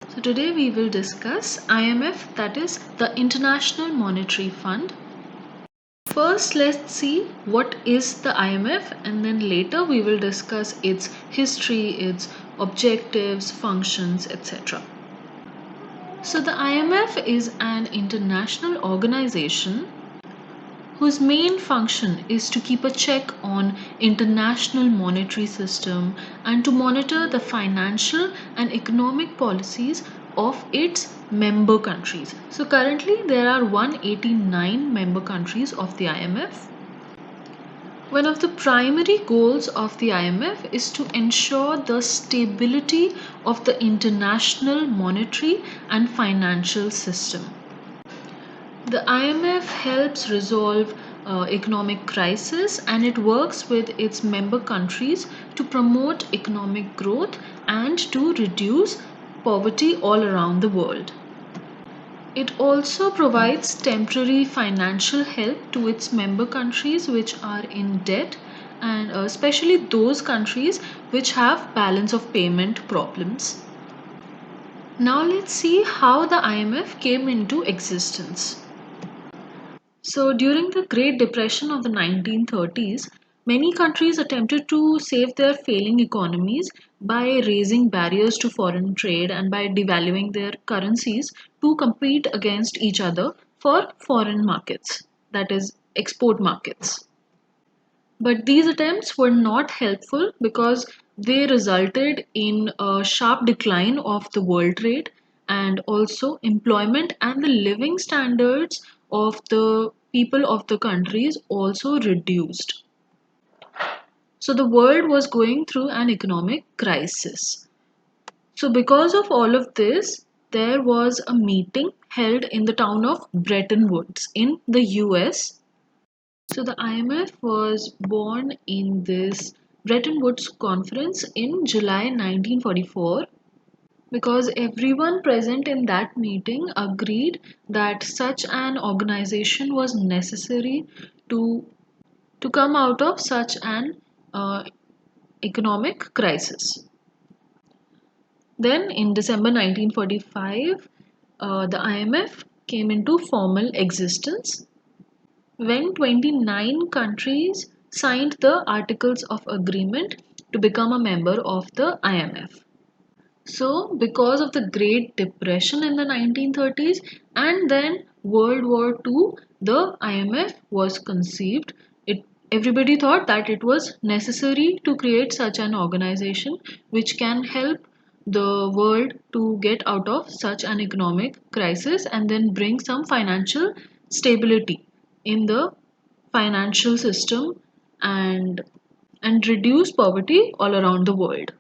So today we will discuss IMF, that is the International Monetary Fund. First, let's see what is the IMF, and then later we will discuss its history, its objectives, functions, etc. So the IMF is an international organization whose main function is to keep a check on international monetary system and to monitor the financial and economic policies of its member countries. So currently there are 189 member countries of the IMF. One of the primary goals of the IMF is to ensure the stability of the international monetary and financial system. The IMF helps resolve economic crisis, and it works with its member countries to promote economic growth and to reduce poverty all around the world. It also provides temporary financial help to its member countries which are in debt, and especially those countries which have balance of payment problems. Now let's see how the IMF came into existence. So, during the Great Depression of the 1930s, many countries attempted to save their failing economies by raising barriers to foreign trade and by devaluing their currencies to compete against each other for foreign markets, that is, export markets. But these attempts were not helpful because they resulted in a sharp decline of the world trade, and also employment and the living standards of the people of the countries also reduced. So the world was going through an economic crisis. So because of all of this, there was a meeting held in the town of Bretton Woods in the US. So the IMF was born in this Bretton Woods Conference in July 1944 because everyone present in that meeting agreed that such an organization was necessary to, to come out of such an economic crisis. Then in December 1945, the IMF came into formal existence when 29 countries signed the Articles of Agreement to become a member of the IMF. So, because of the Great Depression in the 1930s and then World War II, the IMF was conceived. Everybody thought that it was necessary to create such an organization which can help the world to get out of such an economic crisis and then bring some financial stability in the financial system and reduce poverty all around the world.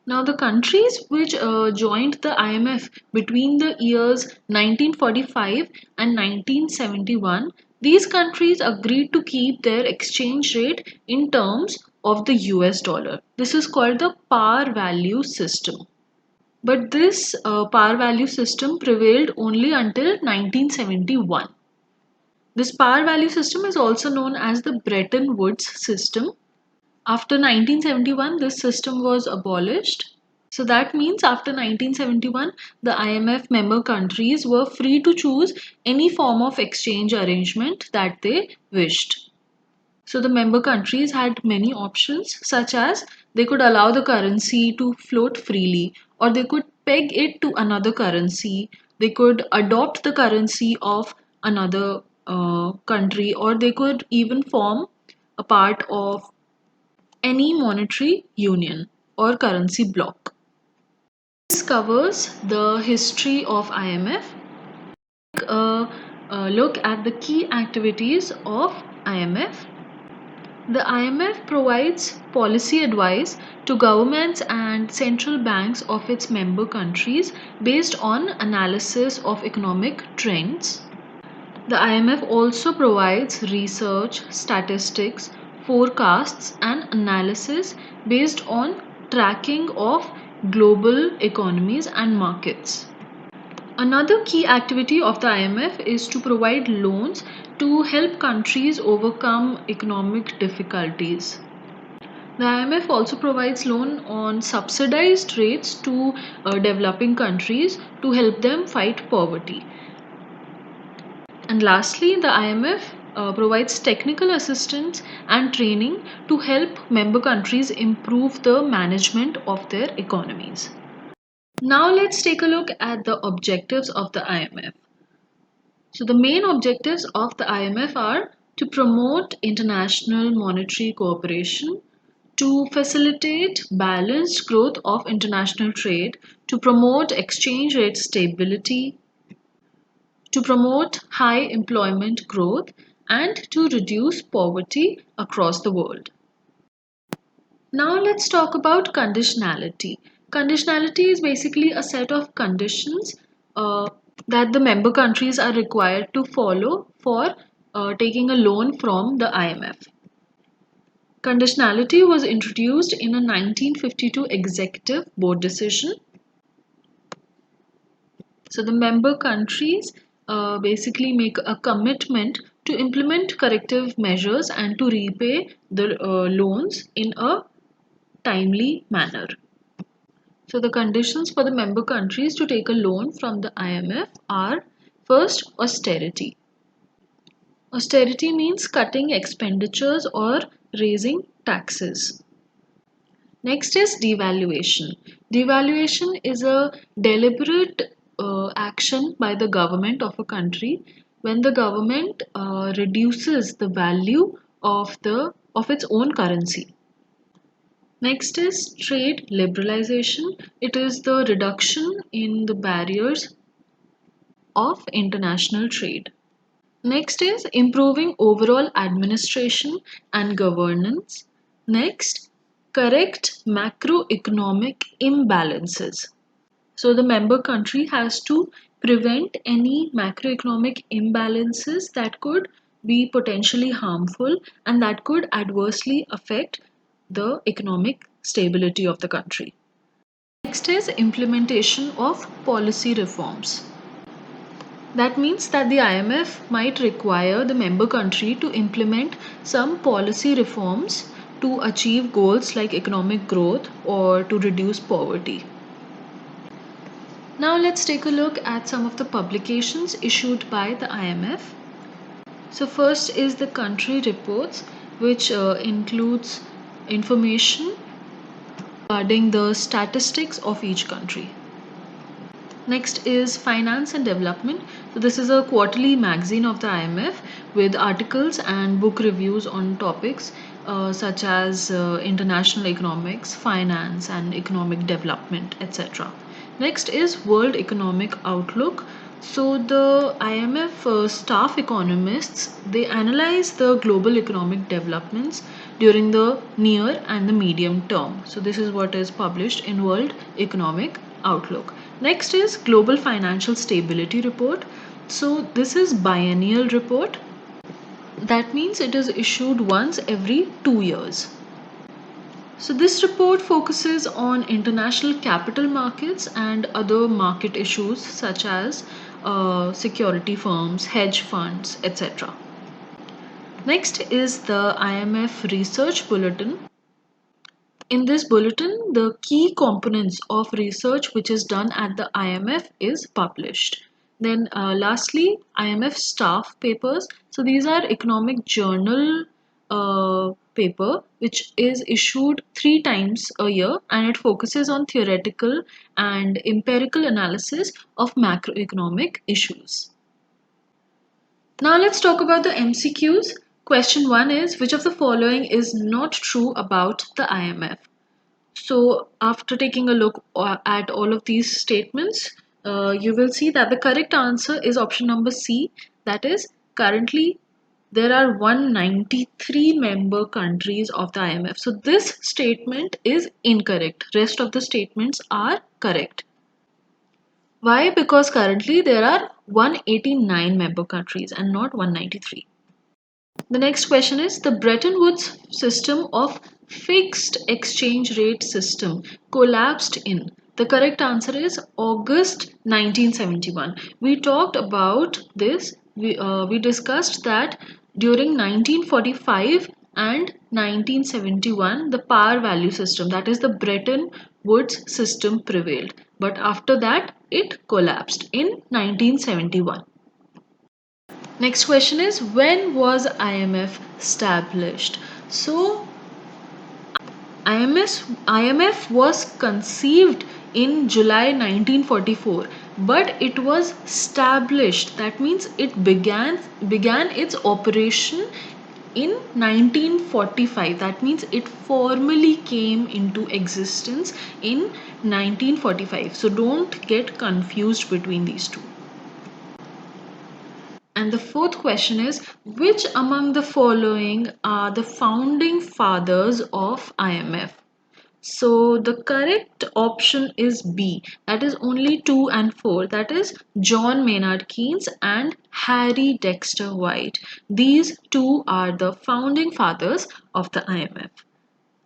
Now, the countries which joined the IMF between the years 1945 and 1971, these countries agreed to keep their exchange rate in terms of the US dollar. This is called the par value system. But this par value system prevailed only until 1971. This par value system is also known as the Bretton Woods system. After 1971, this system was abolished. So that means after 1971, the IMF member countries were free to choose any form of exchange arrangement that they wished. So the member countries had many options, such as they could allow the currency to float freely, or they could peg it to another currency, they could adopt the currency of another country, or they could even form a part of any monetary union or currency bloc. This covers the history of IMF. A look at the key activities of IMF. The IMF provides policy advice to governments and central banks of its member countries based on analysis of economic trends. The IMF also provides research, statistics, forecasts, and analysis based on tracking of global economies and markets. Another key activity of the IMF is to provide loans to help countries overcome economic difficulties. The IMF also provides loan on subsidized rates to developing countries to help them fight poverty. And lastly, the IMF provides technical assistance and training to help member countries improve the management of their economies. Now let's take a look at the objectives of the IMF. So the main objectives of the IMF are to promote international monetary cooperation, to facilitate balanced growth of international trade, to promote exchange rate stability, to promote high employment growth, and to reduce poverty across the world. Now let's talk about conditionality. Conditionality is basically a set of conditions that the member countries are required to follow for taking a loan from the IMF. Conditionality was introduced in a 1952 executive board decision. So the member countries basically make a commitment to implement corrective measures and to repay the loans in a timely manner. So the conditions for the member countries to take a loan from the IMF are: first, austerity. Austerity means cutting expenditures or raising taxes. Next is devaluation. Devaluation is a deliberate action by the government of a country when the government reduces the value of its own currency. Next is trade liberalization. It is the reduction in the barriers of international trade. Next is improving overall administration and governance. Next, correct macroeconomic imbalances. So the member country has to prevent any macroeconomic imbalances that could be potentially harmful and that could adversely affect the economic stability of the country. Next is implementation of policy reforms. That means that the IMF might require the member country to implement some policy reforms to achieve goals like economic growth or to reduce poverty. Now let's take a look at some of the publications issued by the IMF. So first is the country reports, which includes information regarding the statistics of each country. Next is Finance and Development. So this is a quarterly magazine of the IMF with articles and book reviews on topics such as international economics, finance and economic development, etc. Next is World Economic Outlook. So the IMF staff economists, they analyze the global economic developments during the near and the medium term. So this is what is published in World Economic Outlook. Next is Global Financial Stability Report. So this is biennial report. That means it is issued once every 2 years. So this report focuses on international capital markets and other market issues such as security firms, hedge funds, etc. Next is the IMF Research Bulletin. In this bulletin, the key components of research which is done at the IMF is published. Then lastly, IMF staff papers. So these are economic journal paper which is issued 3 times a year and it focuses on theoretical and empirical analysis of macroeconomic issues. Now let's talk about the MCQs. Question 1 is, which of the following is not true about the IMF? So after taking a look at all of these statements, you will see that the correct answer is option number C. That is, currently there are 193 member countries of the IMF. So this statement is incorrect. Rest of the statements are correct. Why? Because currently there are 189 member countries and not 193. The next question is, the Bretton Woods system of fixed exchange rate system collapsed in. The correct answer is August 1971. We talked about this. We discussed that during 1945 and 1971 the power value system, that is the Bretton Woods system, prevailed. But after that it collapsed in 1971. Next question is, when was IMF established? So IMF was conceived in July 1944, but it was established. That means it began its operation in 1945. That means it formally came into existence in 1945. So don't get confused between these two. And the fourth question is, which among the following are the founding fathers of IMF? So the correct option is B, that is only 2 and 4, that is John Maynard Keynes and Harry Dexter White. These two are the founding fathers of the IMF.